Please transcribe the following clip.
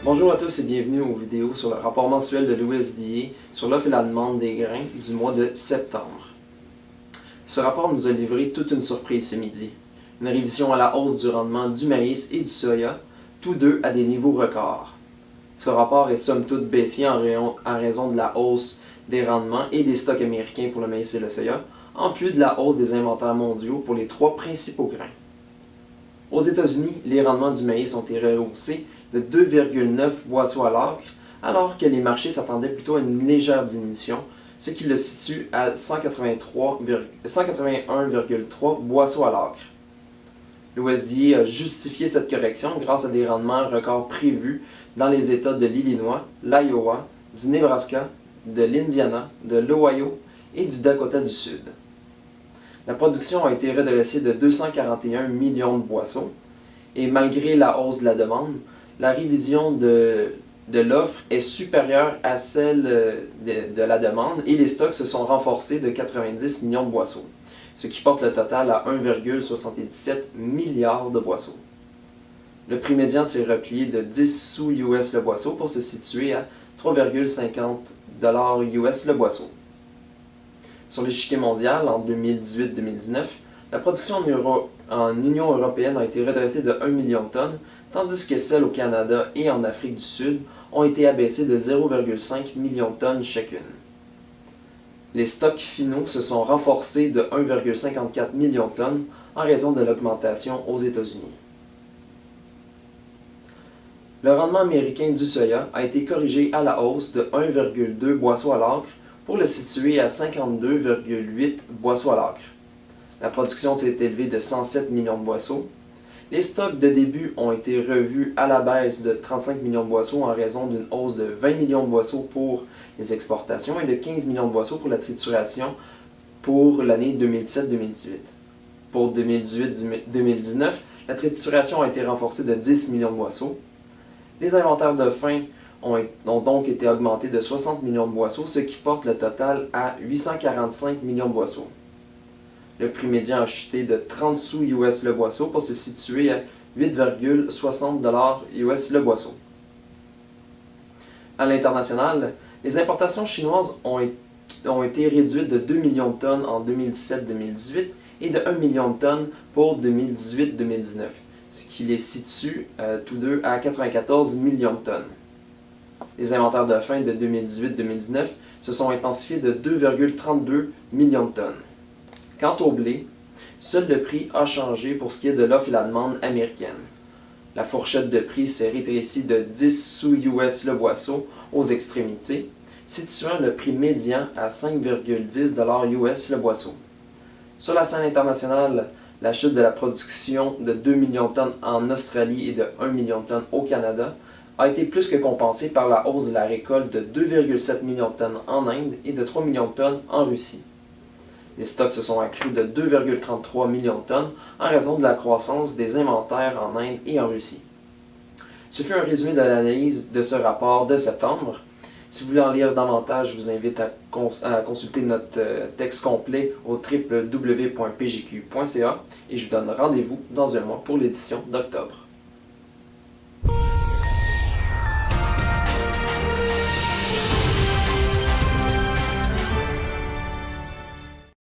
Bonjour à tous et bienvenue aux vidéos sur le rapport mensuel de l'USDA sur l'offre et la demande des grains du mois de septembre. Ce rapport nous a livré toute une surprise ce midi. Une révision à la hausse du rendement du maïs et du soya, tous deux à des niveaux records. Ce rapport est somme toute baissier en raison de la hausse des rendements et des stocks américains pour le maïs et le soya, en plus de la hausse des inventaires mondiaux pour les trois principaux grains. Aux États-Unis, les rendements du maïs ont été rehaussés de 2,9 boisseaux à l'acre, alors que les marchés s'attendaient plutôt à une légère diminution, ce qui le situe à 181,3 boisseaux à l'acre. L'USDA a justifié cette correction grâce à des rendements records prévus dans les États de l'Illinois, l'Iowa, du Nebraska, de l'Indiana, de l'Ohio et du Dakota du Sud. La production a été redressée de 241 millions de boisseaux, et malgré la hausse de la demande, la révision de l'offre est supérieure à celle de la demande et les stocks se sont renforcés de 90 millions de boisseaux, ce qui porte le total à 1,77 milliard de boisseaux. Le prix médian s'est replié de 10 sous US le boisseau pour se situer à 3,50 $ US le boisseau. Sur l'échiquier mondial, en 2018-2019, la production en Union européenne a été redressée de 1 million de tonnes, tandis que celles au Canada et en Afrique du Sud ont été abaissées de 0,5 million de tonnes chacune. Les stocks finaux se sont renforcés de 1,54 million de tonnes en raison de l'augmentation aux États-Unis. Le rendement américain du soya a été corrigé à la hausse de 1,2 boisseaux à l'acre pour le situer à 52,8 boisseaux à l'acre. La production s'est élevée de 107 millions de boisseaux. Les stocks de début ont été revus à la baisse de 35 millions de boisseaux en raison d'une hausse de 20 millions de boisseaux pour les exportations et de 15 millions de boisseaux pour la trituration pour l'année 2017-2018. Pour 2018-2019, la trituration a été renforcée de 10 millions de boisseaux. Les inventaires de fin ont donc été augmentés de 60 millions de boisseaux, ce qui porte le total à 845 millions de boisseaux. Le prix médian a chuté de 30 sous US le boisseau pour se situer à 8,60 $ US le boisseau. À l'international, les importations chinoises ont été réduites de 2 millions de tonnes en 2017-2018 et de 1 million de tonnes pour 2018-2019, ce qui les situe tous deux à 94 millions de tonnes. Les inventaires de fin de 2018-2019 se sont intensifiés de 2,32 millions de tonnes. Quant au blé, seul le prix a changé pour ce qui est de l'offre et la demande américaine. La fourchette de prix s'est rétrécie de 10 sous US le boisseau aux extrémités, situant le prix médian à 5,10 $ US le boisseau. Sur la scène internationale, la chute de la production de 2 millions de tonnes en Australie et de 1 million de tonnes au Canada a été plus que compensée par la hausse de la récolte de 2,7 millions de tonnes en Inde et de 3 millions de tonnes en Russie. Les stocks se sont accrus de 2,33 millions de tonnes en raison de la croissance des inventaires en Inde et en Russie. Ce fut un résumé de l'analyse de ce rapport de septembre. Si vous voulez en lire davantage, je vous invite à consulter notre texte complet au www.pgq.ca et je vous donne rendez-vous dans un mois pour l'édition d'octobre.